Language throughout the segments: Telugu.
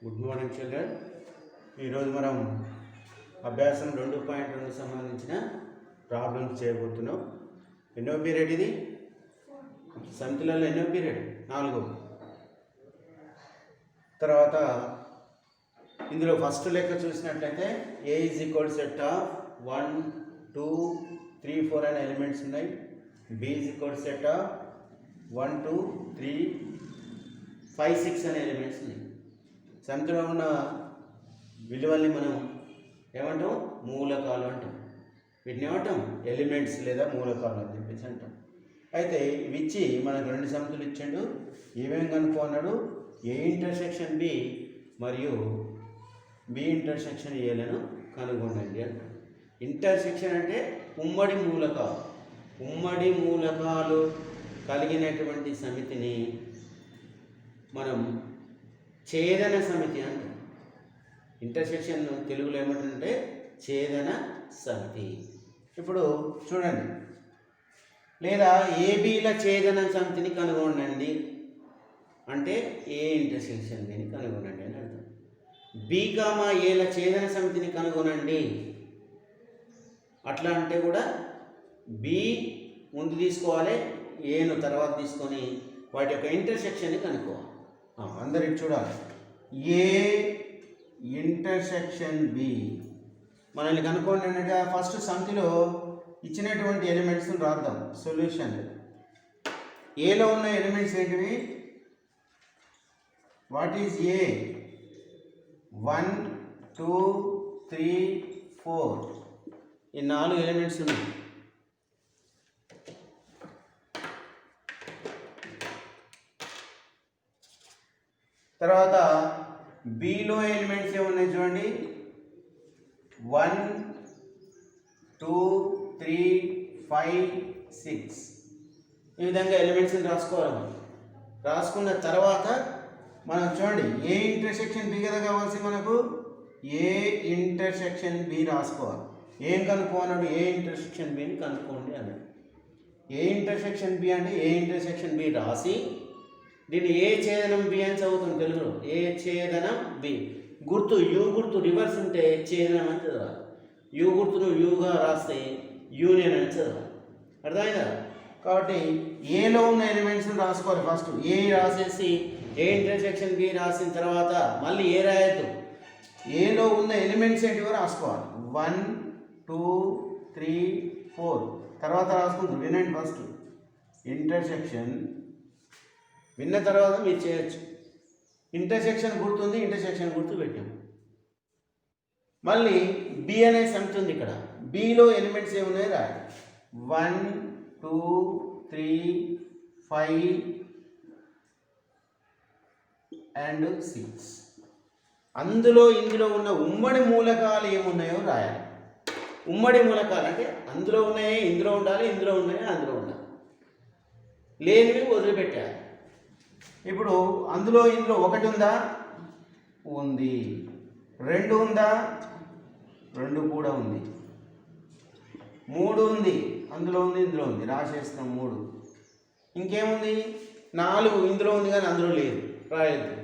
Good morning children. ఈరోజు మనం అభ్యాసం 2.2 సంబంధించిన ప్రాబ్లమ్స్ చేయబోతున్నాం. ఎన్నో పీరియడ్ ఇది? సమితులలో ఎన్నో పీరియడ్? 4. తర్వాత ఇందులో ఫస్ట్ లెక్క చూసినట్లయితే A is equal set of 1, 2, 3, 4 అనే ఎలిమెంట్స్ ఉన్నాయి. B is equal set of 1, 2, 3, 5, 6 అనే ఎలిమెంట్స్ ఉన్నాయి. సమితిలో ఉన్న విలువల్ని మనం ఏమంటాం? మూలకాలు అంటాం. వీటిని ఏమంటాం? ఎలిమెంట్స్ లేదా మూలకాలు అని చెప్పేసి అంటాం. అయితే ఇవి ఇచ్చి మనకు 2 సమితులు ఇచ్చాడు. ఏమేమి కనుక్కున్నాడు? ఏ ఇంటర్సెక్షన్ బి మరియు బి ఇంటర్సెక్షన్ ఏలను కనుగొనండి అంటాం. ఇంటర్సెక్షన్ అంటే ఉమ్మడి మూలకాలు. ఉమ్మడి మూలకాలు కలిగినటువంటి సమితిని మనం ఛేదన సమితి అంటాం. ఇంటర్సెక్షన్ తెలుగులో ఏమంటుంటే ఛేదన సమితి. ఇప్పుడు చూడండి, లేదా ఏబీల ఛేదన సమితిని కనుగొనండి అంటే ఏ ఇంటర్సెక్షన్ బిని కనుగొనండి అని అర్థం. బి కామా ఏల ఛేదన సమితిని కనుగొనండి అట్లా అంటే కూడా బి ముందు తీసుకోవాలి, ఏను తర్వాత తీసుకొని వాటి యొక్క ఇంటర్సెక్షన్ని కనుక్కోవాలి. అందరికి చూడాలి. ఏ ఇంటర్సెక్షన్ బి మనల్ని కనుక్కోండి అన్నట్టుగా ఫస్ట్ సమితిలో ఇచ్చినటువంటి ఎలిమెంట్స్ని రాద్దాం. సొల్యూషన్ ఏలో ఉన్న ఎలిమెంట్స్ ఏంటివి? What is a? 1, 2, 3, 4 ఈ 4 ఎలిమెంట్స్ ఉన్నాయి. తర్వాత బిలో ఎలిమెంట్స్ ఏమున్నాయి చూడండి. 1, 2, 3, 5, 6 ఈ విధంగా ఎలిమెంట్స్ని రాసుకోవాలి. రాసుకున్న తర్వాత మనం చూడండి ఏ ఇంటర్సెక్షన్ బి కదా కావాల్సి మనకు. ఏ ఇంటర్సెక్షన్ బి రాసుకోవాలి. ఏం కనుక్కోన్నాడు? ఏ ఇంటర్సెక్షన్ బిని కనుక్కోండి అన్నాడు. ఏ ఇంటర్సెక్షన్ బి అంటే ఏ ఇంటర్సెక్షన్ బి రాసి దీన్ని ఏ ఛేదనం బి అని చదువుతాం తెలుగులో. ఏ ఛేదనం బి గుర్తు యు గుర్తు రివర్స్ ఉంటే ఛేదనం అని చదవాలి. యు గుర్తును యుగా రాస్తే యూనియన్ అని చదవాలి. అర్థమైందా? కాబట్టి ఏలో ఉన్న ఎలిమెంట్స్ని రాసుకోవాలి. ఫస్ట్ ఏ రాసేసి ఏ ఇంటర్సెక్షన్ బి రాసిన తర్వాత మళ్ళీ ఏ రాయద్దు. ఏలో ఉన్న ఎలిమెంట్స్ ఏంటివో రాసుకోవాలి. 1, 2, 3, 4 తర్వాత రాసుకుంటాం. వినండి ఫస్ట్ ఇంటర్సెక్షన్. విన్న తర్వాత మీరు చేయొచ్చు. ఇంటర్సెక్షన్ గుర్తుంది, ఇంటర్సెక్షన్ గుర్తు పెట్టాం. మళ్ళీ బి అనే సమితి ఉంది ఇక్కడ. బిలో ఎలిమెంట్స్ ఏమున్నాయి రాయాలి. 1, 2, 3, 5 and 6 అందులో ఇందులో ఉన్న ఉమ్మడి మూలకాలు ఏమున్నాయో రాయాలి. ఉమ్మడి మూలకాలు అంటే అందులో ఉన్నాయే ఇందులో ఉండాలి, ఇందులో ఉన్నాయే అందులో ఉండాలి, లేనివి వదిలిపెట్టాలి. ఇప్పుడు అందులో ఇందులో 1 ఉందా? ఉంది. 2 ఉందా? 2 కూడా ఉంది. 3 ఉంది. అందులో ఉంది, ఇందులో ఉంది, రాసేస్తాం 3. ఇంకేముంది? 4 ఇందులో ఉంది కానీ అందులో లేదు, రాయొద్దు.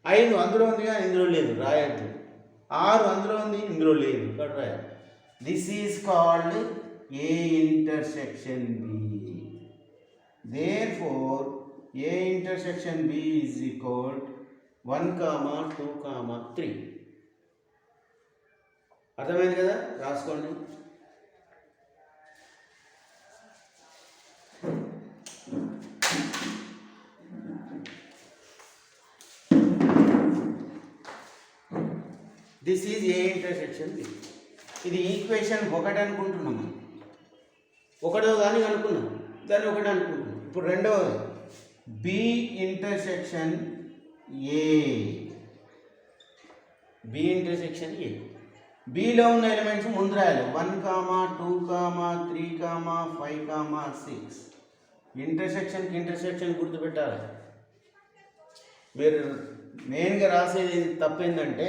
5 అందులో ఉంది కానీ ఇందులో లేదు, రాయొద్దు. 6 అందులో ఉంది, ఇందులో లేదు, ఇక్కడ రాయొద్దు. This is called A intersection B. Therefore A intersection B is equal 1, 2, 3. అర్థమైంది కదా? రాసుకోండి. This is A intersection B. ఇది ఈక్వేషన్ 1 అనుకుంటున్నాము. 1వ దాన్ని అనుకున్నాం, దాన్ని 1 అనుకుంటున్నాం. ఇప్పుడు 2వది B intersection A. B intersection A. బిలో ఉన్న ఎలిమెంట్స్ ముందు రాయాలి. 1, 2, 3, 5, 6 ఇంటర్సెక్షన్కి ఇంటర్సెక్షన్ గుర్తుపెట్టాలి. మీరు మెయిన్గా రాసేది తప్పేందంటే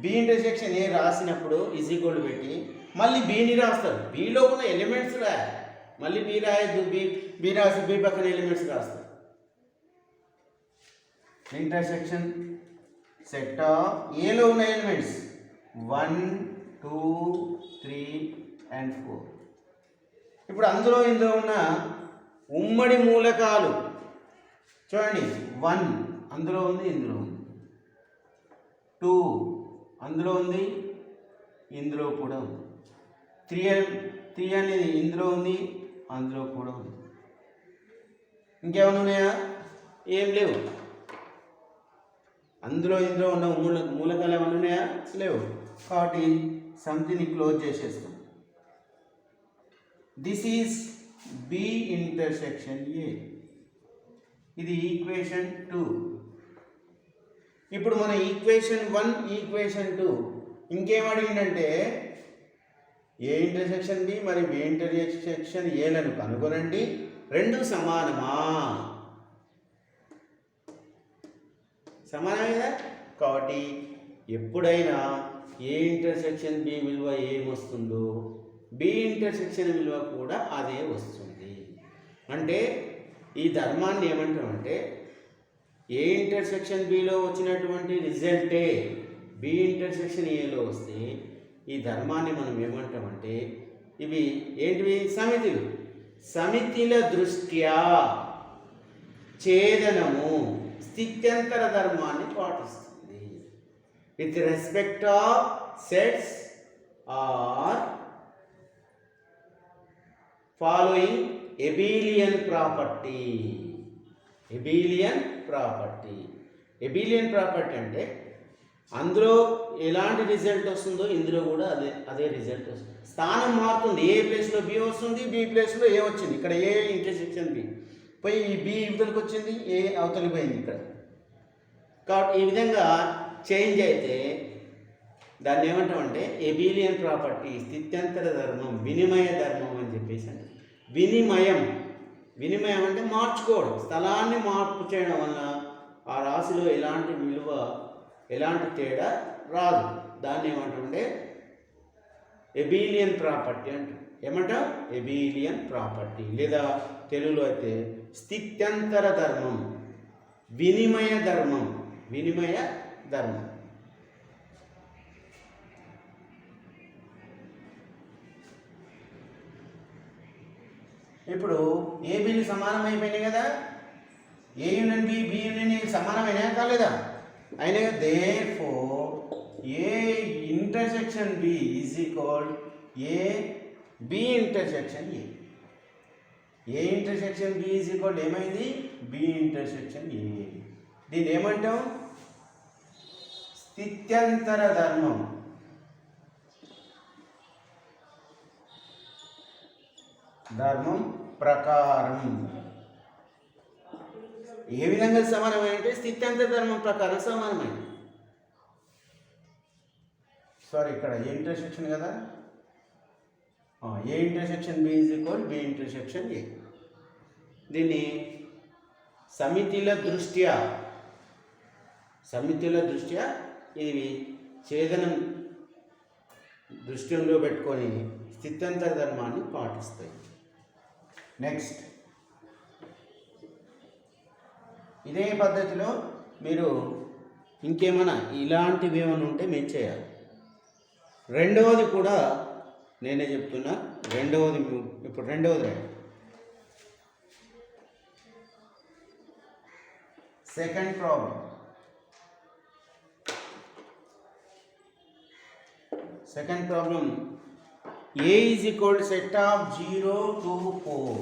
బి ఇంటర్సెక్షన్ ఏ రాసినప్పుడు ఈజ్ ఈక్వల్ పెట్టి మళ్ళీ బిని రాస్తారు. బిలో ఉన్న ఎలిమెంట్స్ రాయాలి. మళ్ళీ బి రాయద్దు. బి రాసి బి పక్కన ఎలిమెంట్స్ రాస్తారు. ఇంటర్సెక్షన్ సెట్ ఆఫ్ ఏలో ఉన్న ఎలిమెంట్స్ 1 2 3 and 4. ఇప్పుడు ఇందులో ఉన్న ఉమ్మడి మూలకాలు చూడండి. 1 అందులో ఉంది, ఇందులో ఉంది. 2 అందులో ఉంది, ఇందులో కూడా ఉంది. 3 అనేది ఇందులో ఉంది, అందులో కూడా ఉంది. ఇంకేమైనా ఉన్నాయా? ఏం లేవు. ఇందులో ఉన్న మూలకాలు ఏమైనా ఉన్నాయా? లేవు. కాబట్టి సంథింగ్ క్లోజ్ చేసేస్తాం. This is B intersection A. ఇది ఈక్వేషన్ 2. ఇప్పుడు మన ఈక్వేషన్ 1 ఈక్వేషన్ 2 ఇంకేం అడిగిందంటే ఏ ఇంటర్సెక్షన్ బి మరి బి ఇంటర్సెక్షన్ ఏలను కనుగొనండి, రెండు సమానమా? సమానమే కదా. కాబట్టి ఎప్పుడైనా ఏ ఇంటర్సెక్షన్ బి విలువ ఏమొస్తుందో బి ఇంటర్సెక్షన్ విలువ కూడా అదే వస్తుంది. అంటే ఈ ధర్మాన్ని ఏమంటామంటే ఏ ఇంటర్సెక్షన్ బిలో వచ్చినటువంటి రిజల్టే బి ఇంటర్సెక్షన్ ఏలో వస్తే ఈ ధర్మాన్ని మనం ఏమంటామంటే ఇవి ఏంటివి? సమితులు. సమితిల దృష్ట్యా ఛేదనము స్థిత్యంతర ధర్మాన్ని పాటిస్తుంది. With respect of sets are following abelian property. Abelian property అంటే అందులో ఎలాంటి రిజల్ట్ వస్తుందో ఇందులో కూడా అదే రిజల్ట్ వస్తుంది. స్థానం మారుతుంది. ఏ ప్లేస్లో బి వస్తుంది, బి ప్లేస్లో ఏ వచ్చింది. ఇక్కడ ఏ ఇంటర్సెక్షన్ బి పోయి ఈ బి ఇవతలకు వచ్చింది, ఏ అవతలికి పోయింది ఇక్కడ. కాబట్టి ఈ విధంగా చేంజ్ అయితే దాన్ని ఏమంటామంటే ఎబిలియన్ ప్రాపర్టీ, స్థిత్యంతర ధర్మం, వినిమయ ధర్మం అని చెప్పేసి అంటే. వినిమయం అంటే మార్చుకోవడం. స్థలాన్ని మార్పు చేయడం వల్ల ఆ రాశిలో ఎలాంటి విలువ ఎలాంటి తేడా రాదు. దాన్ని ఏమంటామంటే ఎబిలియన్ ప్రాపర్టీ అంటారు. ఏమంటాం? ఎబిలియన్ ప్రాపర్టీ. లేదా తెలుగులో అయితే స్థిత్యంతర ధర్మం, వినిమయ ధర్మం. ఇప్పుడు ఏబీలు సమానం అయిపోయినాయి కదా. A union B, B union A సమానమైనా కాలేదా? అయినా therefore A intersection B is equal A B intersection A. A intersection B is equal ఏమైంది? B intersection A. దీన్ని ఏమంటాం? స్థిత్యంతర ధర్మం. ధర్మం ప్రకారం ఏ విధంగా సమానమైంటే స్థిత్యంతర ధర్మం ప్రకారం సమానమైంది. సారీ, ఇక్కడ ఏ ఇంటర్సెక్షన్ కదా. A intersection B is equal B intersection A. దీన్ని సమితిల దృష్ట్యా ఇది ఛేదనం దృష్టిలో పెట్టుకొని స్థిత్యంతర ధర్మాన్ని పాటిస్తాయి. నెక్స్ట్ ఇదే పద్ధతిలో మీరు ఇంకేమైనా ఇలాంటివి ఏమైనా ఉంటే మీరు చేయాలి. రెండవది కూడా నేనే చెప్తున్నా. ఇప్పుడు రెండవది second problem. A is equal to set of 0 to 4.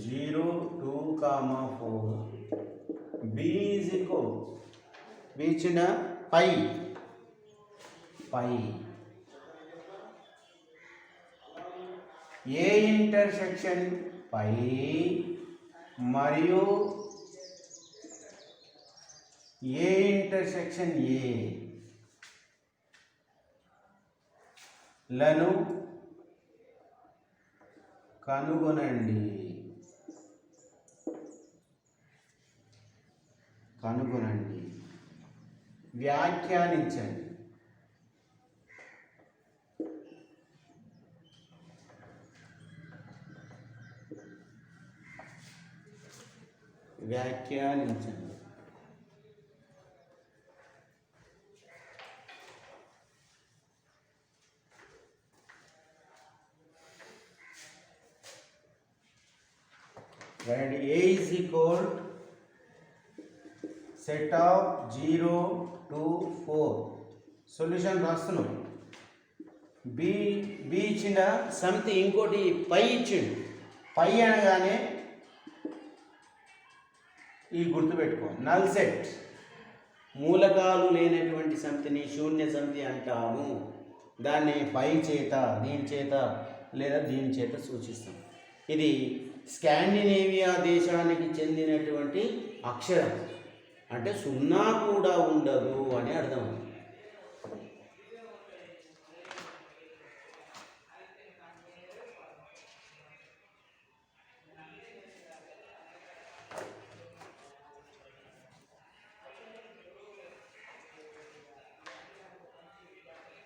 0, 2, 4. B is equal to pi. A intersection pi మరియు A intersection A లను కనుగొనండి. వ్యాఖ్యానించండి. and A is equal set of 0 to 4 solution రాస్తున్నాం. బి ఇచ్చిన సమితి ఇంకోటి పై ఇచ్చిండు. పై అనగానే ఈ గుర్తుపెట్టుకో, నల్ సెట్, మూలకాలు లేనటువంటి సమితిని శూన్య సమితి అంటాము. దాన్ని పై చేత, దీని చేత లేదా దీని చేత సూచిస్తాం. ఇది స్కాండినేవియా దేశానికి చెందినటువంటి అక్షరం, అంటే సున్నా కూడా ఉండదు అని అర్థం.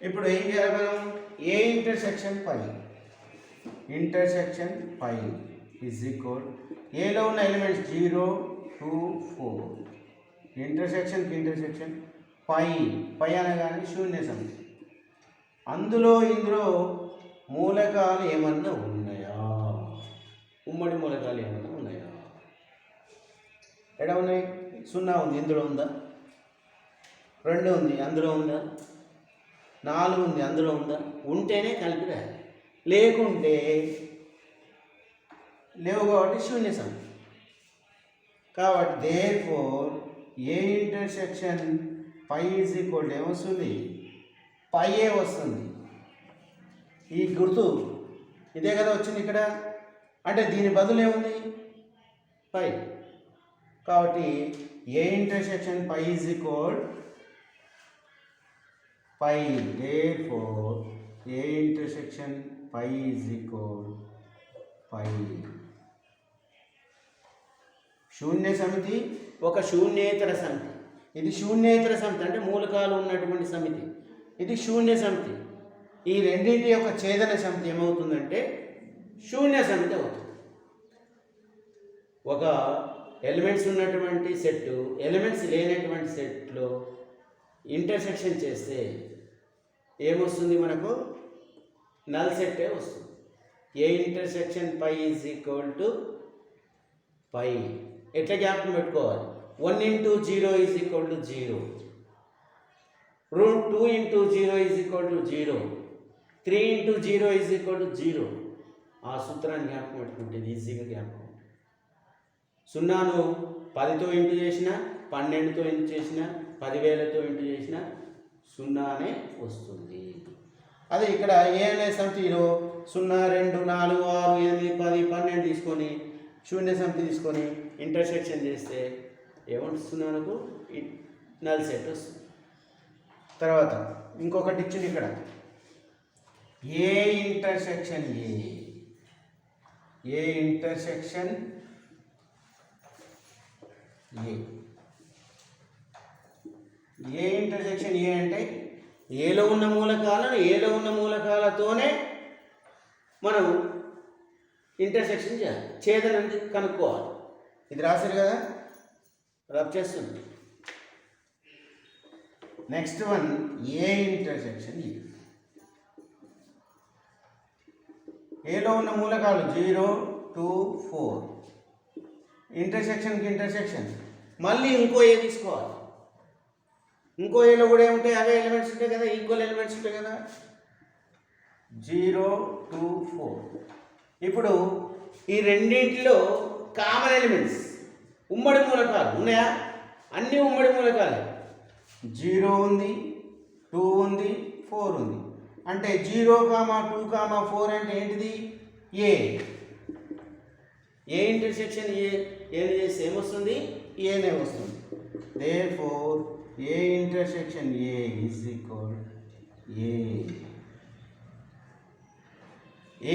ఇప్పుడు ఏం చేయాలి మనం? A intersection pi is equal, ఏలో ఉన్న ఎలిమెంట్స్ 0 2 4, ఇంటర్సెక్షన్ పై అనగానే శూన్య సమితి. ఇందులో మూలకాలు ఏమన్నా ఉన్నాయా? ఉమ్మడి మూలకాలు ఏమన్నా ఉన్నాయా? ఎక్కడ ఉన్నాయి? 0 ఉంది, ఇందులో ఉందా? 2 ఉంది, అందులో ఉందా? 4 ఉంది, అందులో ఉందా? ఉంటేనే కలిపి రాయాలి, లేకుంటే లేవు కాబట్టి శూన్య సమితి. కాబట్టి therefore A intersection pi is equal ఏమొస్తుంది? పైఏ వస్తుంది. ఈ గుర్తు ఇదే కదా వచ్చింది ఇక్కడ, అంటే దీని బదులు ఏముంది? పై. కాబట్టి A intersection pi is equal phi. Therefore A intersection pi is equal phi. శూన్య సమితి ఒక శూన్యేతర సమితి. ఇది శూన్యేతర సమితి అంటే మూలకాలు ఉన్నటువంటి సమితి. ఇది శూన్య సమితి. ఈ రెండింటి యొక్క ఛేదన సమితి ఏమవుతుందంటే శూన్య సమితి అవుతుంది. ఒక ఎలిమెంట్స్ ఉన్నటువంటి సెట్, ఎలిమెంట్స్ లేనటువంటి సెట్లో ఇంటర్సెక్షన్ చేస్తే ఏమొస్తుంది మనకు? నల్ సెట్టే వస్తుంది. A intersection pi is equal to phi. ఎట్లా జ్ఞాపకం పెట్టుకోవాలి? 1 into 0 is equal to 0. Root 2 into 0 is equal to 0. 3 into 0 is equal to 0. ఆ సూత్రాన్ని జ్ఞాపకం పెట్టుకుంటే ఈజీగా జ్ఞాపకం. 0ను 10తో ఇంటూ చేసినా, 12తో ఇంటూ చేసినా, 10,000తో ఇంటూ చేసినా 0 అనే వస్తుంది. అదే ఇక్కడ ఏ అనే సమితిలో 0 2 4 6 8 10 12 తీసుకొని శూన్య సమితి తీసుకొని ఇంటర్సెక్షన్ చేస్తే ఏమొస్తుంది మనకు? నల్ సెట్ వస్తుంది. తర్వాత ఇంకొకటి ఇచ్చింది ఇక్కడ, A intersection A intersection A intersection ఏ అంటే ఏలో ఉన్న మూలకాలతోనే మనం ఇంటర్సెక్షన్ చేయాలి, ఛేదనం కనుక్కోవాలి. ఇది రాశారు కదా, రబ్ చేస్తుంది. నెక్స్ట్ వన్ ఏ ఇంటర్సెక్షన్ ఏలో ఉన్న మూలకాలు 0 2 4, ఇంటర్సెక్షన్ మళ్ళీ ఇంకో ఏ తీసుకోవాలి. ఇంకో ఏలో కూడా ఏముంటాయి? అవే ఎలిమెంట్స్ ఉంటాయి కదా, ఈక్వల్ ఎలిమెంట్స్ ఉంటాయి కదా. 0 2 4. ఇప్పుడు ఈ రెండింటిలో కామన్ ఎలిమెంట్స్ ఉమ్మడి మూలకాలు ఉన్నాయా? అన్నీ ఉమ్మడి మూలకాలే. 0 ఉంది, 2 ఉంది, 4 ఉంది. అంటే 0, 2, 4 అంటే ఏంటిది? ఏ ఇంటర్సెక్షన్ ఏని చేస్తే ఏమొస్తుంది? ఏనే వస్తుంది. Therefore A intersection A is equal A.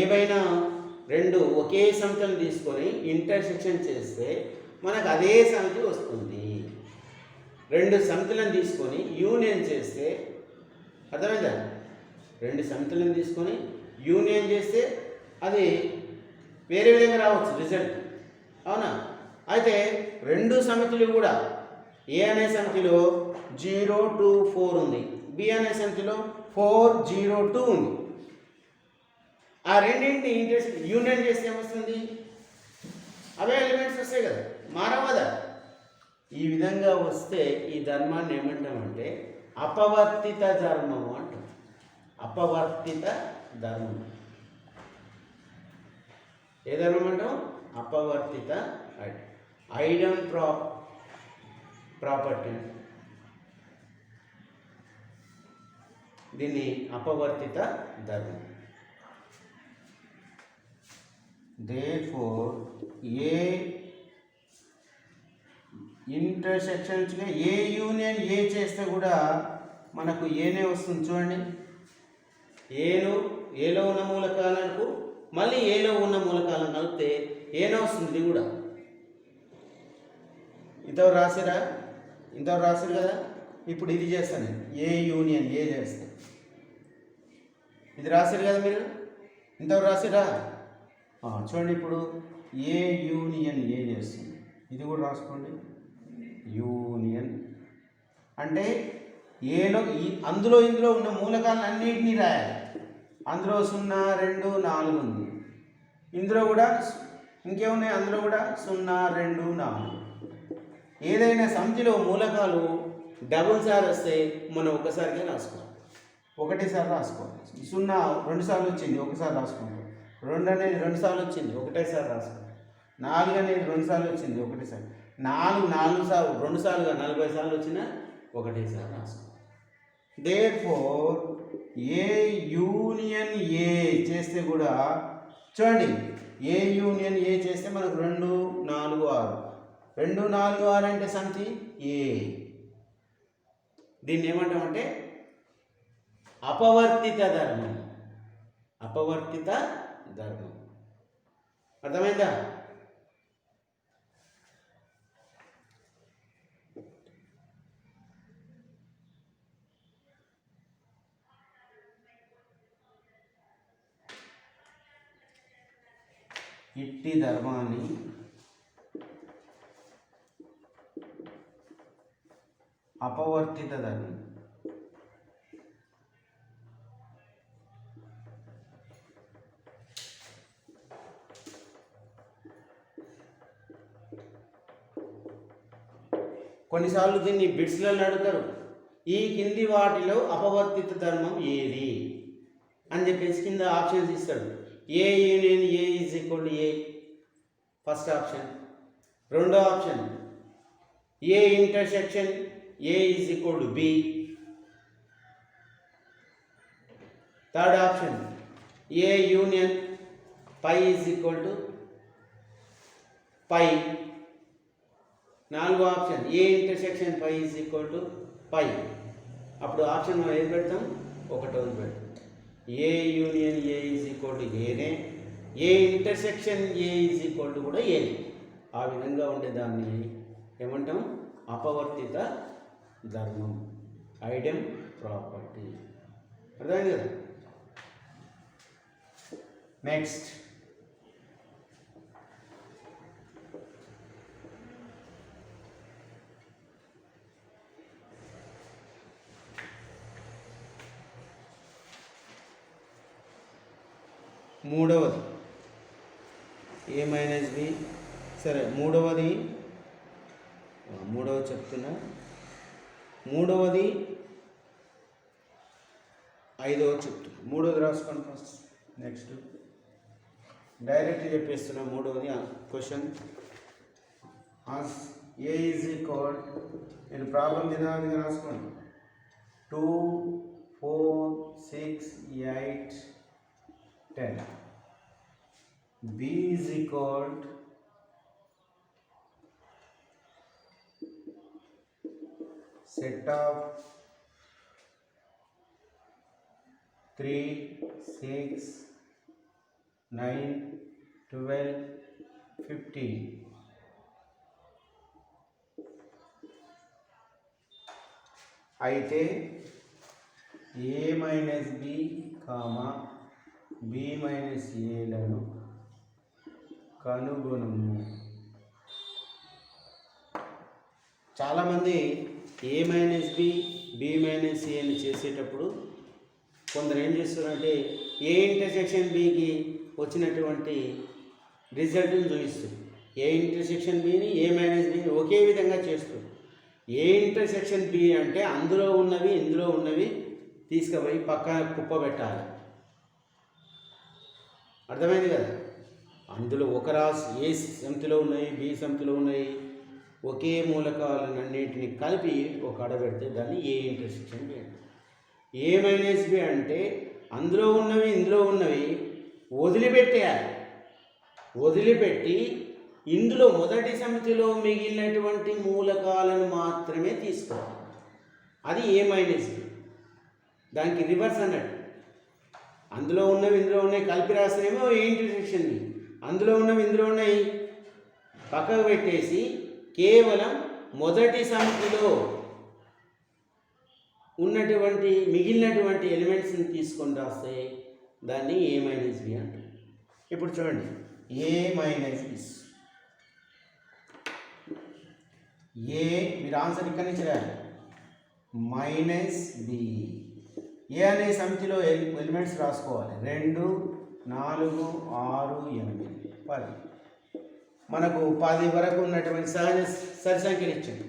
ఏవైనా రెండు ఒకే సమితిని తీసుకొని ఇంటర్సెక్షన్ చేస్తే మనకు అదే సమితి వస్తుంది. రెండు సమితులను తీసుకొని యూనియన్ చేస్తే, అర్థమైందా? రెండు సమితులను తీసుకొని యూనియన్ చేస్తే అది వేరే విధంగా రావచ్చు రిజల్ట్, అవునా? అయితే రెండు సమితులు కూడా ఏ అనే సమితిలో 0 2 4 ఉంది, బి అనే సమితిలో 4 0 2 ఉంది. ఆ రెండింటిని యూనియన్ చేస్తే ఏమొస్తుంది? అవే ఎలిమెంట్స్ వస్తాయి కదా, మారవదా? ఈ విధంగా వస్తే ఈ ధర్మాన్ని ఏమంటామంటే అపవర్తిత ధర్మము అంటాం. అపవర్తిత ధర్మం. ఏ ధర్మం అంటాం? అపవర్తిత ఐడెన్ ప్రాపర్టీ. దీన్ని అపవర్తిత ధర్మం. దేర్ఫోర్ ఏ ఇంటర్సెక్షన్స్గా ఏ యూనియన్ ఏ చేస్తే కూడా మనకు ఏనే వస్తుంది. చూడండి, ఏలో ఉన్న మూలకాలకు మళ్ళీ ఏలో ఉన్న మూలకాలను కలిపితే ఏనే వస్తుంది. ఇది కూడా ఇంతవరకు రాసిరు కదా. ఇప్పుడు ఇది చేస్తాను నేను, ఏ యూనియన్ ఏ చేస్తాను. ఇది రాసిరు కదా మీరు, ఇంతవరకు రాసిరా? చూడండి, ఇప్పుడు ఏ యూనియన్ ఏ చేస్తుంది. ఇది కూడా రాసుకోండి. యూనియన్ అంటే ఏలో అందులో ఇందులో ఉన్న మూలకాలను అన్నింటినీ రాయాలి. అందులో 0, 2, 4 ఉంది. ఇందులో కూడా ఇంకేమున్నాయి? అందులో కూడా 0, 2, 4. ఏదైనా సంఖ్యలో మూలకాలు డబుల్ సార్ వస్తే మనం ఒకసారిగా రాసుకోవాలి, ఒకటేసారి రాసుకోవాలి. 0 2 సార్లు వచ్చింది, ఒకసారి రాసుకుంటాం. 2 అనేది 2 సార్లు వచ్చింది, ఒకటేసారి రాసుకోవాలి. 4 అనేది 2 సార్లు వచ్చింది, ఒకటేసారి. 4 సార్లు 2 సార్లుగా 40 సార్లు వచ్చినా ఒకటేసారి రాసుకోవాలి. దేర్ఫోర్ ఏ యూనియన్ ఏ చేస్తే కూడా చూడండి, ఏ యూనియన్ ఏ చేస్తే మనకు 2, 4, 6. 2, 4, 6 అంటే సంఖ్య ఏ. దీన్ని ఏమంటామంటే అపవర్తిత ధర్మం. అపవర్తిత ధర్మం. అర్థమైందా? ఇట్టి ధర్మాన్ని అపవర్తిత ధర్మం. కొన్నిసార్లు దీన్ని బిట్స్లలో అడుగుతారు. ఈ కింది వాటిలో అపవర్తిత ధర్మం ఏది అని చెప్పేసి కింద ఆప్షన్స్ ఇస్తాడు. A union A is equal A, first option. రెండో option A intersection A is equal to B. Third option A union pi is equal to pi. నాలుగో option A intersection pi is equal to pi. అప్పుడు ఆప్షన్ మనం ఏది పెడతాం? ఒకటోది పెడతాం. A union A is equal to ఏనే, A intersection A is equal to కూడా ఏనే. ఆ విధంగా ఉండేదాన్ని ఏమంటాం? అపవర్తిత ధర్మం, ఐడెన్ ప్రాపర్టీ. అర్థమైంది కదా? నెక్స్ట్ మూడవది ఏ మైనస్ బి. సరే, మూడవది చెప్తున్నా. మూడవది ఐదవది చెప్తున్నా. మూడవది రాసుకోండి ఫస్ట్. నెక్స్ట్ డైరెక్ట్ చెప్పేస్తున్నా. మూడవది క్వశ్చన్ ఏ ఈజ్ ఈక్వల్, నేను ప్రాబ్లం విధానంగా రాసుకోండి. 2, 4, 6, 8, 10. B is equal to set of 3, 6, 9, 12, 15. అయితే A minus B comma B minus ఏలను కనుగొనము. చాలామంది A minus B B minus ఏని చేసేటప్పుడు కొందరు ఏం చేస్తారంటే ఏ ఇంటర్సెక్షన్ బికి వచ్చినటువంటి రిజల్ట్ని చూపిస్తారు. ఏ ఇంటర్సెక్షన్ బిని ఏ మైనస్ బిని ఒకే విధంగా చేస్తుంది. ఏ ఇంటర్సెక్షన్ బి అంటే అందులో ఉన్నవి ఇందులో ఉన్నవి తీసుకుపోయి పక్కన కుప్ప పెట్టాలి. అర్థమైంది కదా? అందులో ఒక రాశి ఏ సమితిలో ఉన్నాయి, బి సమితిలో ఉన్నాయి, ఒకే మూలకాలన్నింటిని కలిపి ఒక అడబెడితే దాన్ని ఏ ఇంటర్సెక్షన్ బి అంటే. ఏ మైనస్ బి అంటే అందులో ఉన్నవి ఇందులో ఉన్నవి వదిలిపెట్టేయాలి. వదిలిపెట్టి ఇందులో మొదటి సమితిలో మిగిలినటువంటి మూలకాలను మాత్రమే తీసుకోవాలి. అది ఏ మైనస్ బి. దానికి రివర్స్ అన్నట్టు. అందులో ఉన్నవి ఇందులో ఉన్నాయి కలిపి రాస్తేనేమో ఏ ఇంటర్సెక్షన్ బి. అందులో ఉన్నవి ఇందులో ఉన్నాయి పక్కకు పెట్టేసి కేవలం మొదటి సమితిలో ఉన్నటువంటి మిగిలినటువంటి ఎలిమెంట్స్ని తీసుకొని రాస్తే దాన్ని ఏ మైనస్ బి అంటారు. ఇప్పుడు చూడండి, ఏ మైనస్ బి, ఏ మీరు ఆన్సర్ ఇక్కడి నుంచి రాయాలి, మైనస్ బి. ఏ అనే సమితిలో ఎలిమెంట్స్ రాసుకోవాలి. 2, 4, 6, 8, 10. మనకు 10 వరకు ఉన్నటువంటి సరి సంఖ్యలు ఇచ్చింది.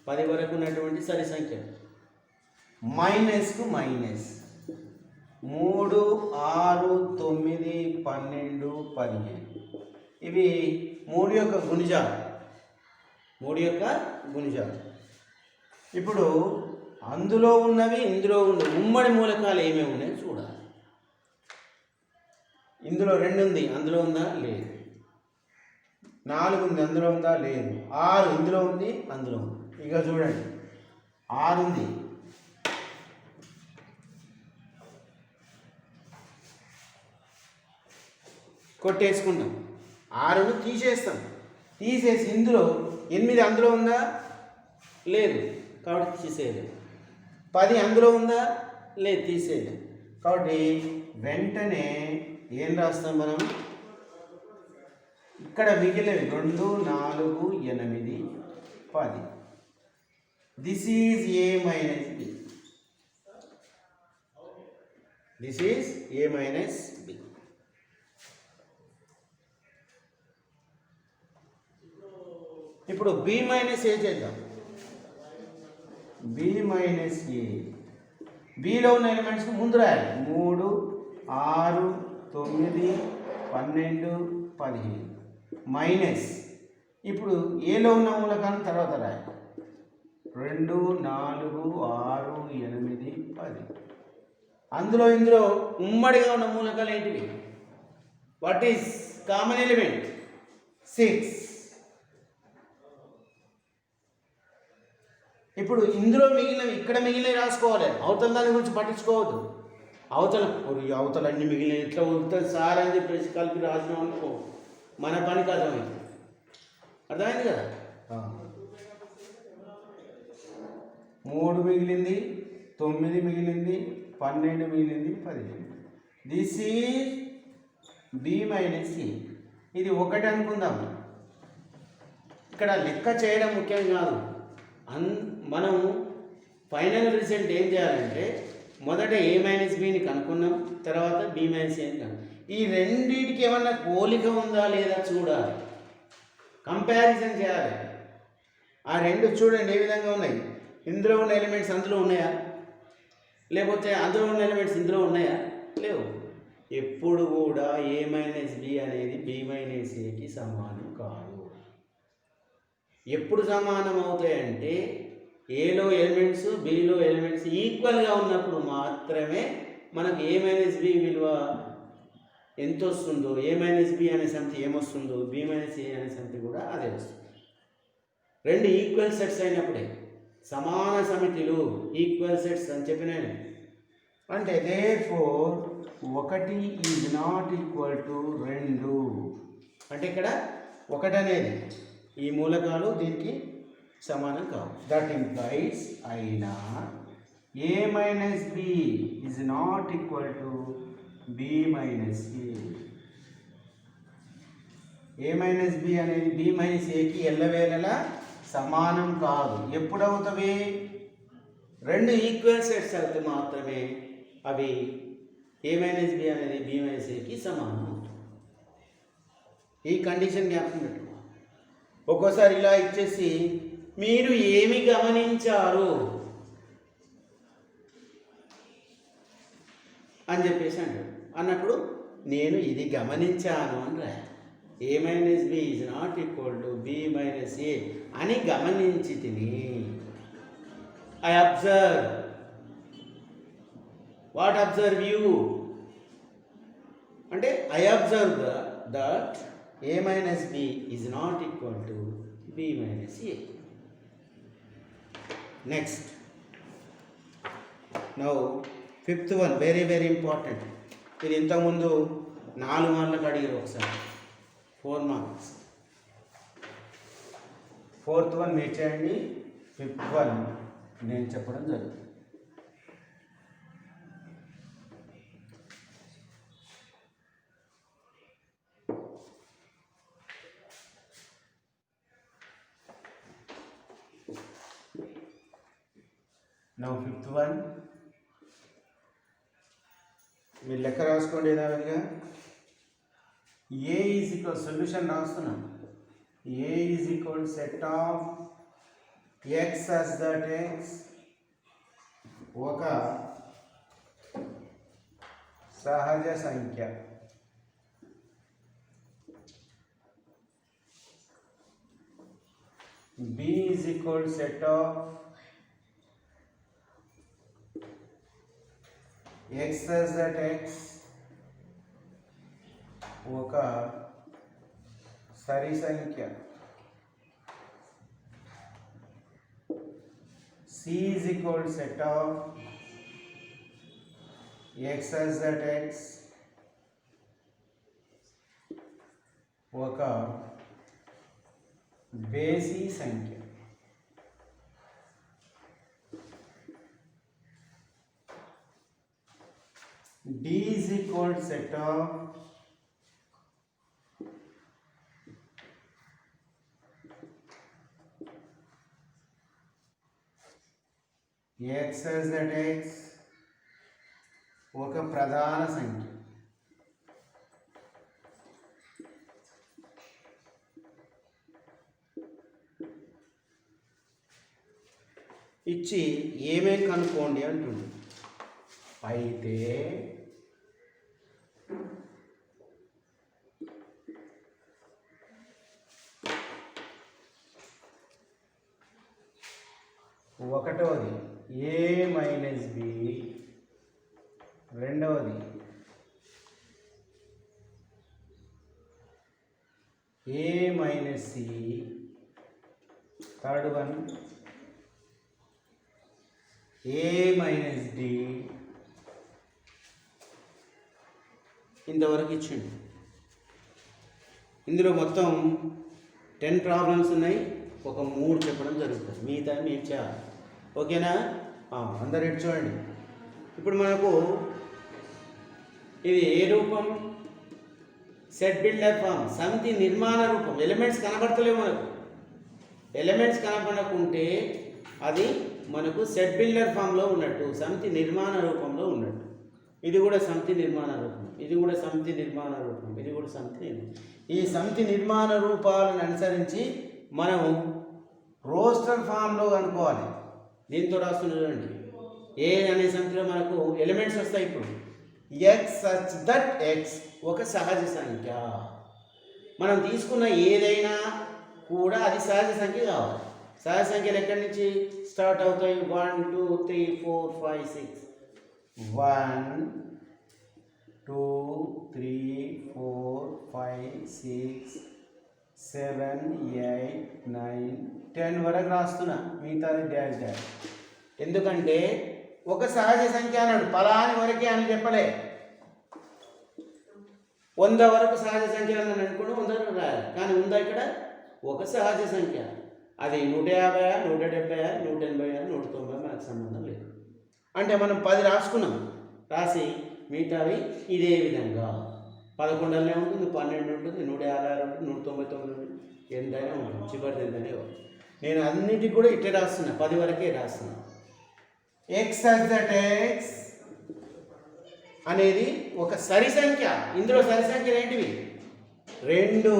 10 వరకు ఉన్నటువంటి సరి సంఖ్యలు. మైనస్కు మైనస్ 3, 6, 9, 12, 15. ఇవి 3 యొక్క గుణిజాలు. 3 యొక్క గుణిజాలు. ఇప్పుడు అందులో ఉన్నవి ఇందులో ఉన్నవి ఉమ్మడి మూలకాలు ఏమేమి ఉన్నాయో చూడాలి. ఇందులో 2 ఉంది, అందులో ఉందా? లేదు. 4 ఉంది, అందులో ఉందా? లేదు. 6 ఇందులో ఉంది, అందులో ఉంది. ఇక చూడండి, 6 ఉంది, కొట్టేసుకుంటాం. 6ను తీసేస్తాం. తీసేసి ఇందులో 8 అందులో ఉందా? లేదు, కాబట్టి తీసేయలేదు. 10 అందులో ఉందా? లేదు, తీసేయలేదు. కాబట్టి వెంటనే ఏం రాస్తాం మనం? ఇక్కడ మిగిలినవి 2, 4, 8, 10. This is A minus B. This is A minus B. ఇప్పుడు బి మైనస్ ఏ చేద్దాం. B minus A. బిలో ఉన్న ఎలిమెంట్స్ ముందు రాయాలి. 3, 6, 9, 12, 15 మైనస్. ఇప్పుడు ఏలో ఉన్న మూలకాన్ని తర్వాత రాయాలి. 2, 4, 6, 8, 10. అందులో ఇందులో ఉమ్మడిగా ఉన్న మూలకాలు ఏంటివి? What is common element? 6. ఇప్పుడు ఇందులో మిగిలినవి ఇక్కడ మిగిలినవి రాసుకోవాలి. అవతల దాని గురించి పట్టించుకోవద్దు. అవతల అన్ని మిగిలినవి ఇట్లా ఉంటుంది సార్ అని చెప్పేసి కలిపి రాసినాం అనుకో, మన పనికి అర్థమైంది. అర్థమైంది కదా? 3 మిగిలింది, 9 మిగిలింది, 12 మిగిలింది, 15. దిస్ ఈజ్ బి మైనస్ ఏ. ఇది 1 అనుకుందాం. ఇక్కడ లెక్క చేయడం ముఖ్యం కాదు. మనం ఫైనల్ రిజల్ట్ ఏం చేయాలంటే మొదట ఏ మైనస్ బిని కనుక్కున్నాం, తర్వాత బి మైనస్ ఏని కనుక్కున్నాం. ఈ రెండింటికి ఏమన్నా పోలిక ఉందా లేదా చూడాలి, కంపారిజన్ చేయాలి. ఆ రెండు చూడండి ఏ విధంగా ఉన్నాయి. ఇందులో ఉన్న ఎలిమెంట్స్ అందులో ఉన్నాయా, లేకపోతే అందులో ఉన్న ఎలిమెంట్స్ ఇందులో ఉన్నాయా? లేవు. ఎప్పుడు కూడా ఏ మైనస్ బి అనేది బి మైనస్ ఏకి సమానం కాదు. ఎప్పుడు సమానం అవుతాయంటే ఏలో ఎలిమెంట్స్ బిలో ఎలిమెంట్స్ ఈక్వల్గా ఉన్నప్పుడు మాత్రమే మనకు ఏ మైనస్ బి విలువ ఎంత వస్తుందో, ఏ మైనస్ బి అనే సమితి ఏమొస్తుందో బి మైనస్ ఏ అనే సమితి కూడా అదే వస్తుంది. రెండు ఈక్వల్ సెట్స్ అయినప్పుడే సమాన సమితిలు ఈక్వల్ సెట్స్ అని చెప్పినాను. అంటే therefore 1 is not equal to 2. అంటే ఇక్కడ 1 అనేది ఈ మూలకాలు దీనికి సమానం కావు. దట్ ఇంప్లైస్ అయినా A minus B is not equal to B minus A. A minus B అనేది బి మైనస్ ఏకి ఎల్లవేళలా సమానం కాదు. ఎప్పుడు అవుతాయి? రెండు ఈక్వల్ సెట్స్ అయితే మాత్రమే అవి ఏ మైనస్ బి అనేది బి మైనస్ ఏకి సమానం అవుతుంది. ఈ కండిషన్ జ్ఞాపకం పెట్టుకో. ఒక్కోసారి ఇలా ఇచ్చేసి మీరు ఏమి గమనించారు అని చెప్పేసి అంటాడు. అన్నప్పుడు నేను ఇది గమనించాను అని రాయాలి. a minus B is not equal to B minus A అని గమనించి తిని I observe. What observe you అంటే I observe that a minus B is not equal to B minus A. Next now fifth one very very important. ఇది ఇంతకుముందు 4 మార్కులకు అడిగారు, ఒకసారి 4 మార్క్స్. ఫోర్త్ వన్ మీరు చేయండి, ఫిఫ్త్ వన్ నేను చెప్పడం జరుగుతుంది. నౌ ఫిఫ్త్ వన్ మీరు లెక్క రాసుకోండి. ఏదావిగా ఏ ఈజ్ ఈక్వల్ సొల్యూషన్ రాస్తున్నాం. A is equal set of X as that X ఒక సహజ సంఖ్య. B is equal set of x as that x ఒక సరి సంఖ్య. c is equal set of x as that x ఒక బేసి సంఖ్య. D is equal to set of x as that x ఒక ప్రధాన సంఖ్య. ఇచ్చి ఏమేమి కనుక్కోండి అంటుంది. అయితే ఒకటవది ఏ మైనస్ బి, రెండవది ఏ మైనస్ సి, థర్డ్ వన్ ఏ మైనస్ డి. ఇంతవరకు ఇచ్చిండు. ఇందులో మొత్తం 10 ప్రాబ్లమ్స్ ఉన్నాయి. ఒక 3 చెప్పడం జరుగుతుంది, మిగతా మీరు చేయాలి. ఓకేనా? అందరు ఇటు చూడండి. ఇప్పుడు మనకు ఇది ఏ రూపం? సెట్ బిల్డర్ ఫామ్, సమితి నిర్మాణ రూపం. ఎలిమెంట్స్ కనబడతలేవు మనకు. ఎలిమెంట్స్ కనబడకుంటే అది మనకు సెట్ బిల్డర్ ఫామ్లో ఉన్నట్టు, సమితి నిర్మాణ రూపంలో ఉన్నట్టు. ఇది కూడా సమితి నిర్మాణ రూపం, ఇది కూడా సమితి నిర్మాణ రూపం, ఇది కూడా సమితి. ఈ సమితి నిర్మాణ రూపాలను అనుసరించి మనం రోస్టర్ ఫామ్లో కనుక్కోవాలి. దీంతో రాస్తున్న చూడండి. ఏ అనే సమితిలో మనకు ఎలిమెంట్స్ వస్తాయి. ఇప్పుడు ఎక్స్ సచ్ దట్ ఎక్స్ ఒక సహజ సంఖ్య. మనం తీసుకున్న ఏదైనా కూడా అది సహజ సంఖ్య కావాలి. సహజ సంఖ్యలు ఎక్కడి నుంచి స్టార్ట్ అవుతాయి? 1 2 3 4 5 6. 1 2 3 4 5 6 7 8 9 10 వరకు రాస్తున్నా, మిగతాది డాష్ డాష్. ఎందుకంటే ఒక సహజ సంఖ్య అన్నాడు, పలాని వరకే అని చెప్పలే. 100 వరకు సహజ సంఖ్య అని అనుకుని 100 వరకు రాయాలి. కానీ ఉందా ఇక్కడ ఒక సహజ సంఖ్య. అది 150 170 180 190 మనకు సంబంధం లేదు. అంటే మనం 10 రాసుకున్నాం. రాసి మిగతావి ఇదే విధంగా 11 ఉంటుంది, 12 ఉంటుంది, 156 ఉంటుంది, 199 ఉంటుంది, ఎంతైనా ఉంటుంది, చివరిది ఎంతనే. నేను అన్నిటికి కూడా ఇట్లా రాస్తున్నా, 10 వరకే రాస్తున్నా. ఎక్స్ అస్ దట్ ఎక్స్ అనేది ఒక సరి సంఖ్య. ఇందులో సరి సంఖ్యలు ఏంటివి? 2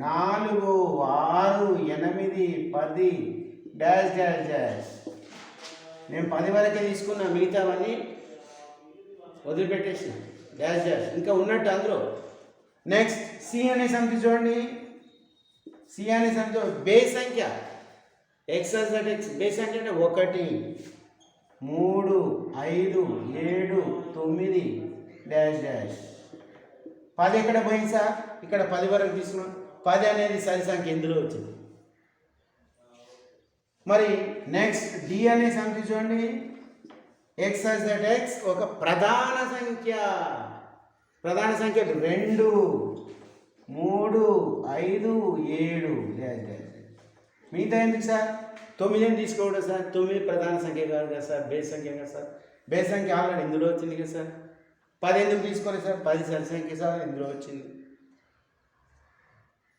4 6 8 10 డాష్ డాష్ డాష్. నేను 10 వరకే తీసుకున్నా, మిగతావన్నీ వదిలిపెట్టేసిన. డాష్ డాష్ ఇంకా ఉన్నట్టు అందులో. నెక్స్ట్ సి అనే సంఖ్య చూడండి. సి అనే సంఖ్య బేస్ సంఖ్య. ఎక్స్ ఎక్స్ బేస్ సంఖ్య అంటే 1 3 5 7 9 డాష్ డాష్. 10 ఎక్కడ పోయింది సార్? ఇక్కడ 10 వరకు తీసుకున్నాం. 10 అనేది సరి సంఖ్య ఇందులో వచ్చింది. మరి నెక్స్ట్ డి అనే సంఖ్య చూడండి. ఎక్స్ ఎక్స్ ఒక ప్రధాన సంఖ్య. ప్రధాన సంఖ్య 2 3 5 7 డాష్ డాష్. మిగతా ఎందుకు సార్? 9 తీసుకోవడం సార్. 9 ప్రధాన సంఖ్య కాదు కదా సార్, బేస్ సంఖ్య కదా సార్. బేస్ సంఖ్య ఆల్రెడీ ఇందులో వచ్చింది కదా సార్. 10 ఎందుకు తీసుకోలేదు సార్? 10 సరి సంఖ్య సార్, ఇందులో వచ్చింది.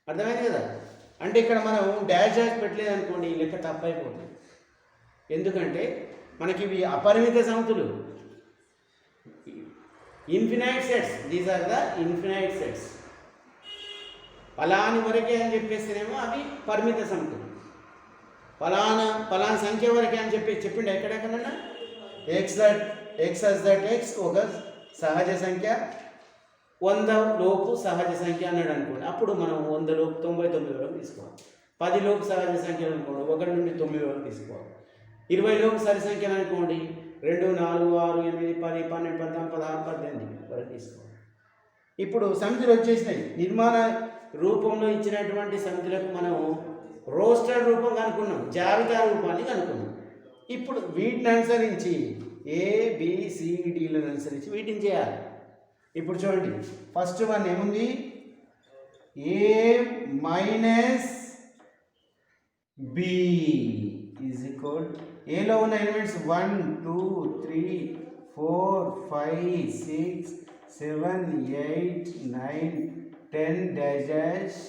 అర్థమైంది కదా? అంటే ఇక్కడ మనం డాష్ డాష్ పెట్టలేదు అనుకోండి, ఈ లెక్క తప్పైపోతుంది. ఎందుకంటే మనకి ఇవి అపరిమిత సంఖ్యలు, infinite sets. These are the infinite sets. ఫలాని వరకే అని చెప్పేస్తేనేమో అవి పరిమిత సంఖ్యలు. ఫలానా సంఖ్య వరకే అని చెప్పిండు ఎక్కడెక్కడన్నా. ఎక్స్ ఒక సహజ సంఖ్య, 100 లోపు సహజ సంఖ్య అన్నాడు అనుకోండి. అప్పుడు మనం 100 లోపు 99 వరకు తీసుకోవాలి. 10 లోపు సహజ సంఖ్యలు అనుకోండి, 1 నుండి 9 వరకు తీసుకోవాలి. 20 లోపు సరి సంఖ్యలు అనుకోండి, 2 4 6 8 10 12 13 16 18 వరకు తీసుకోవాలి. ఇప్పుడు సమితులు వచ్చేసినాయి. నిర్మాణ రూపంలో ఇచ్చినటువంటి సమితులకు మనం రోస్టర్ రూపం కనుక్కున్నాం, జాబితా రూపాన్ని కనుక్కున్నాం. ఇప్పుడు వీటిని అనుసరించి ABCDలను అనుసరించి వీటిని చేయాలి. ఇప్పుడు చూడండి, ఫస్ట్ వన్ ఏముంది? A minus B is equal. ఏలో ఉన్న ఎలిమెంట్స్ 1 2 3 4 5 6 7 8 9 10 డాష్ డాష్.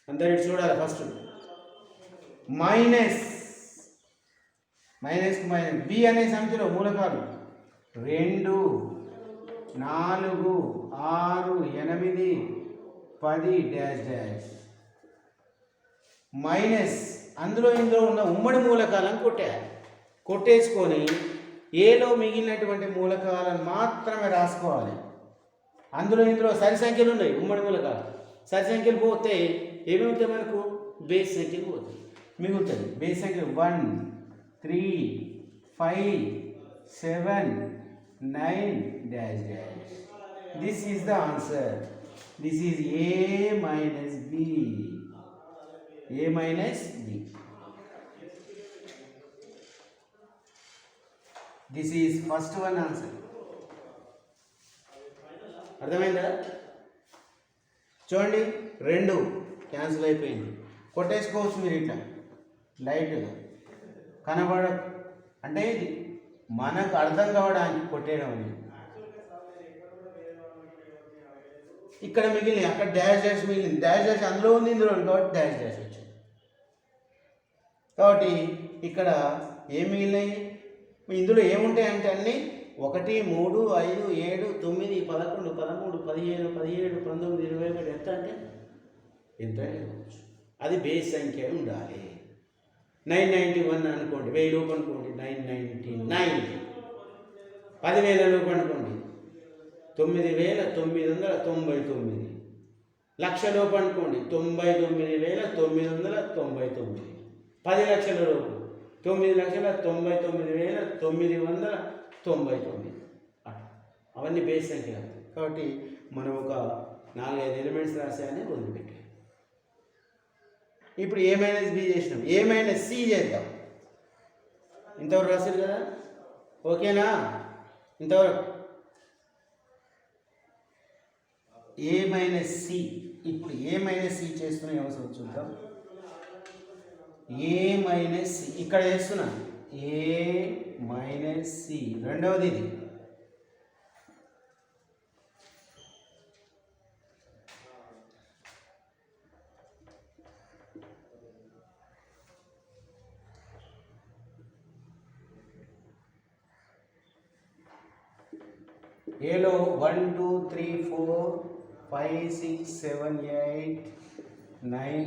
అందరు ఇటు చూడాలి. ఫస్ట్ మైనస్ బి అనే సంఖ్యలో మూలకాలు 2 4 6 8 10 డాష్ డాష్. మైనస్ ఇందులో ఉన్న ఉమ్మడి మూలకాలను కొట్టేసుకొని ఏలో మిగిలినటువంటి మూలకాలను మాత్రమే రాసుకోవాలి. ఇందులో సరి సంఖ్యలు ఉన్నాయి, ఉమ్మడి మూలకాలు. సరి సంఖ్యలు పోతే ఏమవుతాయి మనకు? బేస్ సంఖ్యలు పోతాయి, మిగులుతుంది. బేస్ సంఖ్యలు 1 3 5 7 9 dash dash. This is the answer. This is A minus B. This is first one answer. అర్థమైందా? చూడండి, 2 క్యాన్సిల్ అయిపోయింది. కొట్టేసుకోవచ్చు మీరు ఇట్లా లైట్గా కనబడ, అంటే ఇది మనకు అర్థం కావడానికి కొట్టేయడం అని. ఇక్కడ మిగిలిన అక్కడ డాష్ డాష్ మిగిలింది. డాష్ డాష్ అందులో ఉంది, ఇందులో ఉంది కాబట్టి డాష్ డాష్ వచ్చింది. కాబట్టి ఇక్కడ ఏం మిగిలినాయి? ఇందులో ఏముంటాయి అంటే అన్నీ 1 3 5 7 9 11 13 17 17 19 21 ఎంత అంటే ఎంత ఇవ్వచ్చు. అది బేస్ సంఖ్య ఉండాలి. 991 అనుకోండి, 1000 లోపు అనుకోండి 999. 10,000 లోపు అనుకోండి 9,999. లక్ష లోపు అనుకోండి 99,999. 10 లక్షల లోపు 9,99,999. అవన్నీ బేస్ సంఖ్య. కాబట్టి మనం ఒక 4-5 ఎలిమెంట్స్ రాసాయని వదిలిపెట్టాం. ఇప్పుడు A మైనస్ B చేసినాం, A మైనస్ C చేద్దాం. ఇంతవరకు రాశారు కదా, ఓకేనా? ఇంతవరకు A మైనస్ C. ఇప్పుడు A మైనస్ C చేస్తున్న అవసరం చూద్దాం. A మైనస్ C ఇక్కడ చేస్తున్నా. A మైనస్ C రెండవది ఇది. ఏలో 1 2 3 4 5 6 7 8 9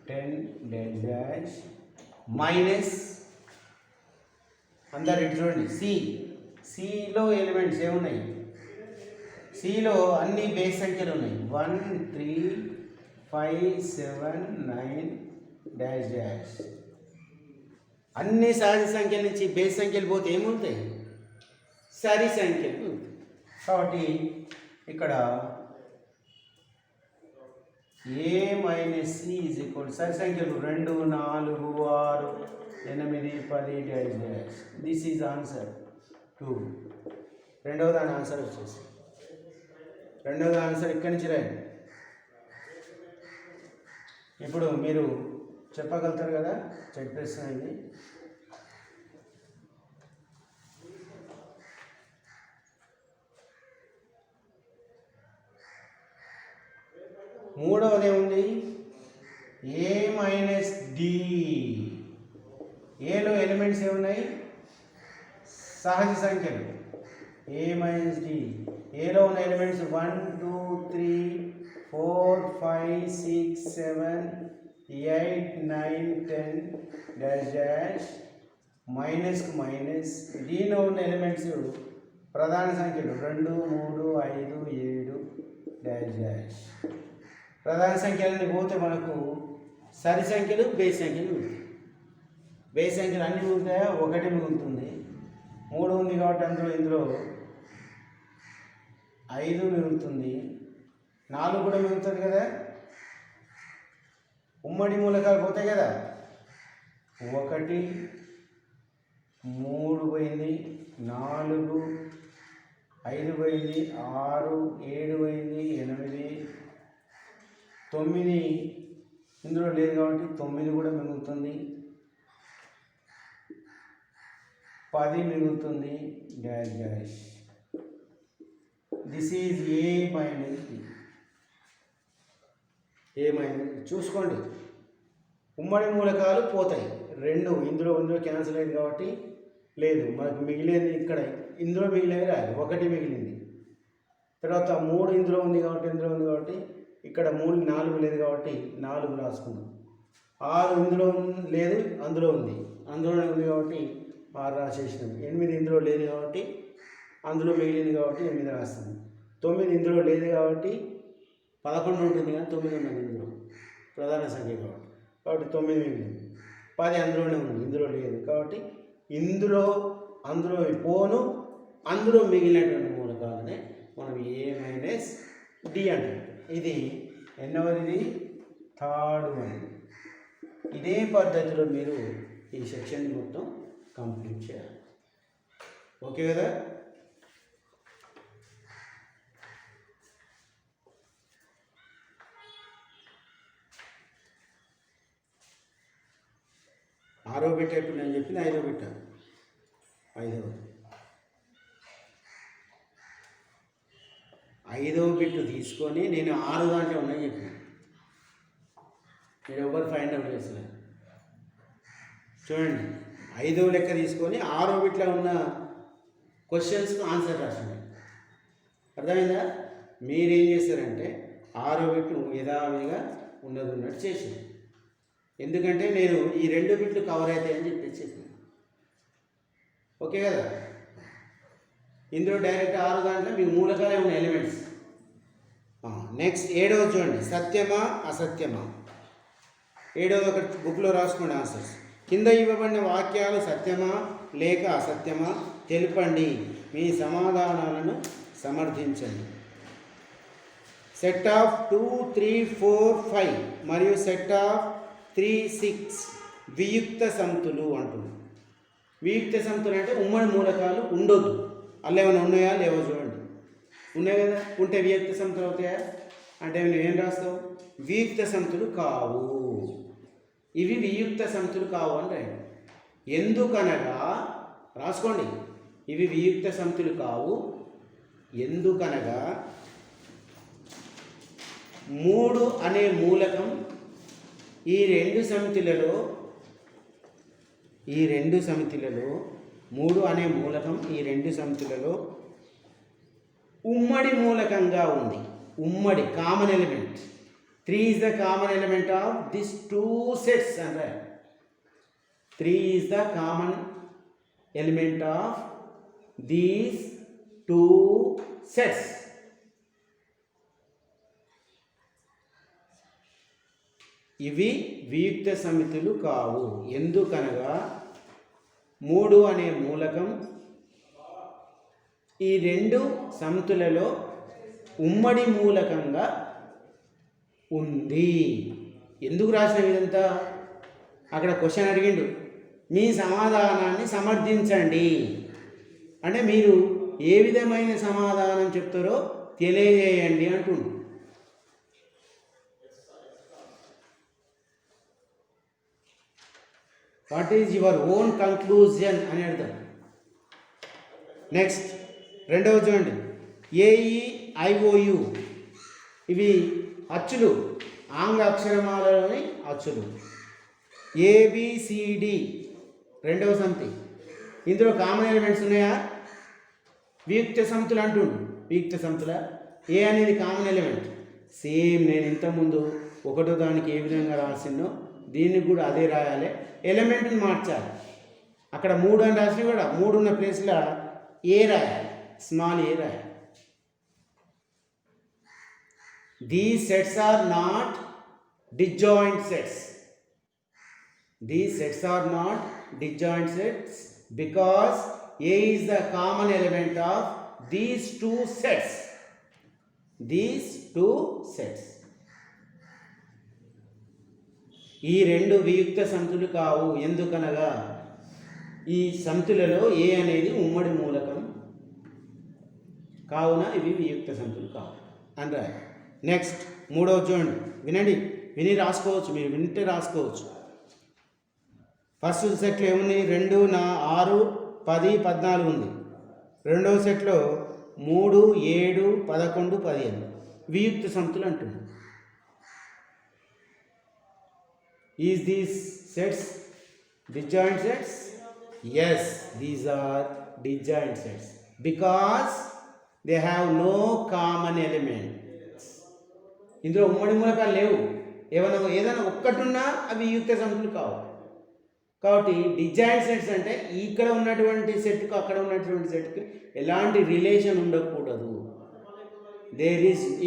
10 dash dash మైనస్ అందరు ఇటు చూడండి సిలో ఎలిమెంట్స్ ఏమున్నాయి? సిలో అన్ని బేస్ సంఖ్యలు ఉన్నాయి. 1 3 5 7 9 డాష్ డాష్. అన్ని సహజ సంఖ్యల నుంచి బేస్ సంఖ్యలు పోతే ఏముంటాయి? సరి సంఖ్యలు. కాబట్టి ఇక్కడ ఏ మైనస్ సి ఈజ్ ఈక్వల్ సరి సంఖ్యలు 2 4 6 8 10 dash dash. This is answer 2. రెండవ దాని ఆన్సర్ వచ్చేసి రెండవది ఆన్సర్ ఇక్కడి నుంచి రాయండి. ఇప్పుడు మీరు చెప్పగలుగుతారు కదా, చెక్ ప్రశ్న ఇది. మూడవది ఏముంది? ఏ మైనస్ డి. ఏలో ఎలిమెంట్స్ ఏమున్నాయి? సహజ సంఖ్యలు. ఏ మైనస్ డి. ఏలో ఉన్న ఎలిమెంట్స్ 1 2 3 4 5 6 7 8 9 10 డాష్ డాష్ మైనస్కు మైనస్. దీనిలో ఉన్న ఎలిమెంట్స్ ప్రధాన సంఖ్యలు 2 3 5 7 డాష్ డాష్. ప్రధాన సంఖ్యలన్నీ పోతే మనకు సరి సంఖ్యలు బేస్ సంఖ్యలు ఉంటాయి. బేస్ సంఖ్యలు అన్నీ ఉంటాయా? 1 మిగులుతుంది. 3 ఉంది కాబట్టి ఇందులో 5 మిగులుతుంది. 4 కూడా మిగులుతుంది కదా. ఉమ్మడి మూలకాలు పోతాయి కదా. 1 3 పోయింది, 4 5 పోయింది, 6 7 పోయింది, 8 9 ఇందులో లేదు కాబట్టి 9 కూడా మిగులుతుంది. 10 మిగులుతుంది. Dash dash. This is A minus D. A minus చూసుకోండి, ఉమ్మడి మూలకాలు పోతాయి. 2 ఇందులో క్యాన్సిల్ అయింది కాబట్టి లేదు. మనకు మిగిలేది ఇక్కడ ఇందులో మిగిలేది రాదు. 1 మిగిలింది. తర్వాత 3 ఇందులో ఉంది కాబట్టి ఇక్కడ 3 4 లేదు కాబట్టి 4 రాసుకుందాం. 6 ఇందులో లేదు, అందులోనే ఉంది కాబట్టి 6 రాసేసినాం. 8 ఇందులో లేదు కాబట్టి అందులో మిగిలింది కాబట్టి 8 రాస్తాను. 9 ఇందులో లేదు కాబట్టి 11 ఉంటుంది కానీ 9 ఉన్నది ఇందులో ప్రధాన సంఖ్య కాబట్టి 9 మిగిలింది. 10 అందులోనే ఉంది, ఇందులో లేదు కాబట్టి అందులో పోను అందులో మిగిలినటువంటి మూలకాలనే మనం ఏ మైనస్ డి అంటాం. ఇది ఎన్నవది? 3rd one. ఇదే పద్ధతిలో మీరు ఈ సెక్షన్ మొత్తం కంప్లీట్ చేయాలి. ఓకే కదా? ఆరో బిట్ ఇప్పుడు నేను చెప్పింది 5వ బిట్. 5వ బిట్ తీసుకొని నేను 6 దాంట్లో ఉన్నాయి చెప్పిన. నేను ఎవరు ఫైండ్ అవుట్ చేస్తున్నాను చూడండి. 5వ లెక్క తీసుకొని 6వ బిట్లో ఉన్న క్వశ్చన్స్కి ఆన్సర్ రాసింది. అర్థమైందా? మీరేం చేస్తారంటే 6వ బిట్ యథావిధిగా ఉన్నట్టు చేసింది. ఎందుకంటే నేను ఈ 2 బిట్లు కవర్ అవుతాయని చెప్పాను. ఓకే కదా? ఇందులో డైరెక్ట్ 6 దాంట్లో మీకు మూలకాలే ఉన్న ఎలిమెంట్స్. నెక్స్ట్ 7వ చూడండి. సత్యమా అసత్యమా? 7వ ఒక బుక్లో రాసుకోండి ఆన్సర్స్. కింద ఇవ్వబడిన వాక్యాలు సత్యమా లేక అసత్యమా తెలుపండి. మీ సమాధానాలను సమర్థించండి. సెట్ ఆఫ్ 2 3 4 5 మరియు సెట్ ఆఫ్ 3 6 వియుక్త సంతులు అంటుంది. వియుక్త సంతులు అంటే ఉమ్మడి మూలకాలు ఉండొద్దు. అలా ఏమైనా ఉన్నాయా లేవో చూడండి. ఉన్నాయి కదా. ఉంటే వియుక్త సంతులు అవుతాయా అంటే ఏం రాస్తావు? వియుక్త సంతులు కావు. ఇవి వియుక్త సంతులు కావు అని రాయండి. ఎందుకనగా రాసుకోండి. ఇవి వియుక్త సంతులు కావు ఎందుకనగా 3 అనే మూలకం ఈ రెండు సమితులలో 3 అనే మూలకం ఈ రెండు సమితులలో ఉమ్మడి మూలకంగా ఉంది. ఉమ్మడి common element. 3 is the common element of these two sets and 3 is the common element of these two sets. ఇవి వియుక్త సమితులు కావు. ఎందుకనగా 3 అనే మూలకం ఈ రెండు సమితులలో ఉమ్మడి మూలకంగా ఉంది. ఎందుకు రాసిన ఇదంతా? అక్కడ క్వశ్చన్ అడిగిండు, మీ సమాధానాన్ని సమర్థించండి అంటే మీరు ఏ విధమైన సమాధానం చెప్తారో తెలియజేయండి అంటుండు. What is your own conclusion అని అర్థం. నెక్స్ట్ రెండవ చూడండి, AEIOU ఇవి అచ్చులు, ఆంగ్ల అక్షరమాలలోని అచ్చులు. ABCD రెండవ సమితి. ఇందులో కామన్ ఎలిమెంట్స్ ఉన్నాయా? వియుక్త సమితులు అంటుండు. వియుక్త సమితుల ఏ అనేది కామన్ ఎలిమెంట్. సేమ్ నేను ఇంతకుముందు ఒకటో దానికి ఏ విధంగా రాసిందో దీనికి కూడా అదే రాయాలి. ఎలిమెంట్ని మార్చాలి. అక్కడ 3 అని రాసినా కూడా 3 ఉన్న ప్లేస్లో ఏ రాయాలి, స్మాల్ ఏ రాయాలి. These sets are not disjoint sets. These sets are not disjoint sets because A is the common element of these two sets. These two sets. ఈ రెండు వియుక్త సమితులు కావు. ఎందుకనగా ఈ సమితులలో ఏ అనేది ఉమ్మడి మూలకం కావున ఇవి వియుక్త సమితులు కావు అని రాయాలి. నెక్స్ట్ మూడవ చూడండి, వినండి, విని రాసుకోవచ్చు, మీరు వింటే రాసుకోవచ్చు. ఫస్ట్ సెట్లో ఏమున్నాయి? 2, 6, 10, 14 ఉంది. రెండవ సెట్లో 3, 7, 11, 15 వియుక్త సమితులు అంటుంది. Is these sets disjoint sets? Yes, these are disjoint sets because they have no common elements. ఇందులో ఉమ్మడి మూలకాలు లేవు. ఏదైనా ఒక్కటున్నా అవి వియుక్త సమితులు కావు. కాబట్టి డిజాయింట్ సెట్స్ అంటే ఇక్కడ ఉన్నటువంటి సెట్కు అక్కడ ఉన్నటువంటి సెట్కి ఎలాంటి రిలేషన్ ఉండకూడదు.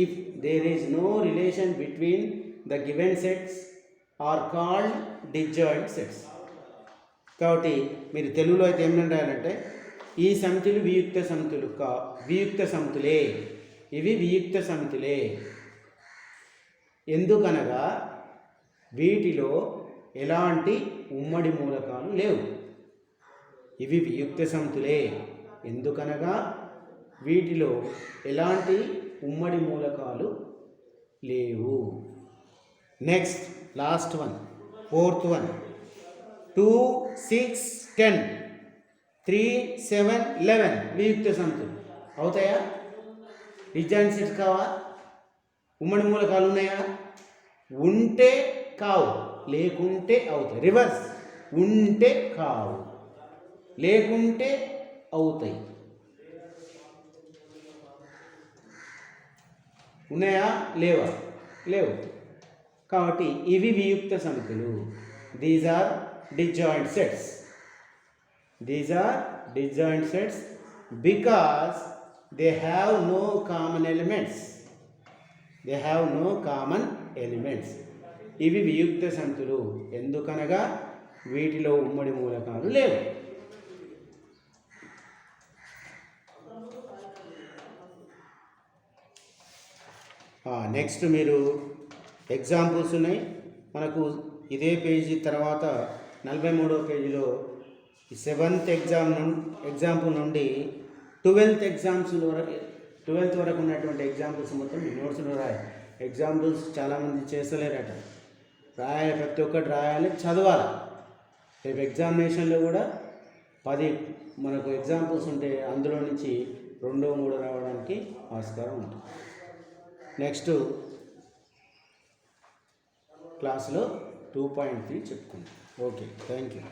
If there is no relation between the given sets are called disjoint sets. కాబట్టి మీరు తెలుగులో అయితే ఏమని రాయాలంటే ఈ సమితులు వియుక్త సమితులు వియుక్త సమితులే, ఇవి వియుక్త సమితులే. ఎందుకనగా వీటిలో ఎలాంటి ఉమ్మడి మూలకాలు లేవు. ఇవి వియుక్త సమితులే ఎందుకనగా వీటిలో ఎలాంటి ఉమ్మడి మూలకాలు లేవు. Next last one, fourth one, 2, 6, 10, 3, 7, 11 వియుక్త సమితులు అవుతాయా? డిజాయింట్ సెట్స్ కావా? ఉమ్మడి మూలకాలు ఉన్నాయా? ఉంటే కావు, లేకుంటే అవుతాయి. రివర్స్, ఉంటే కావు, లేకుంటే అవుతాయి. ఉన్నాయా? లేవా? లేవు. కాబట్టి ఇవి వియుక్త సమితులు. These are disjoint sets. These are disjoint sets because they have no common elements. They have no common elements. ఇవి వియుక్త సమితులు ఎందుకనగా వీటిలో ఉమ్మడి మూలకాలు లేవు. నెక్స్ట్ మీరు ఎగ్జాంపుల్స్ ఉన్నాయి మనకు ఇదే పేజీ తర్వాత 43వ పేజీలో 7th ఎగ్జాంపుల్ నుండి 12th వరకు ఉన్నటువంటి ఎగ్జాంపుల్స్ మొత్తం మీ నోట్స్లో రాయాలి. ఎగ్జాంపుల్స్ చాలామంది చేస్తలేరట. రాయాలి, ప్రతి ఒక్కటి రాయాలి, చదవాలి. రేపు ఎగ్జామినేషన్లో కూడా 10 మనకు ఎగ్జాంపుల్స్ ఉంటే అందులో నుంచి 2, 3 రావడానికి ఆస్కారం ఉంటుంది. నెక్స్ట్ క్లాస్లో 2.3 చెప్పుకుందాం. Okay, thank you.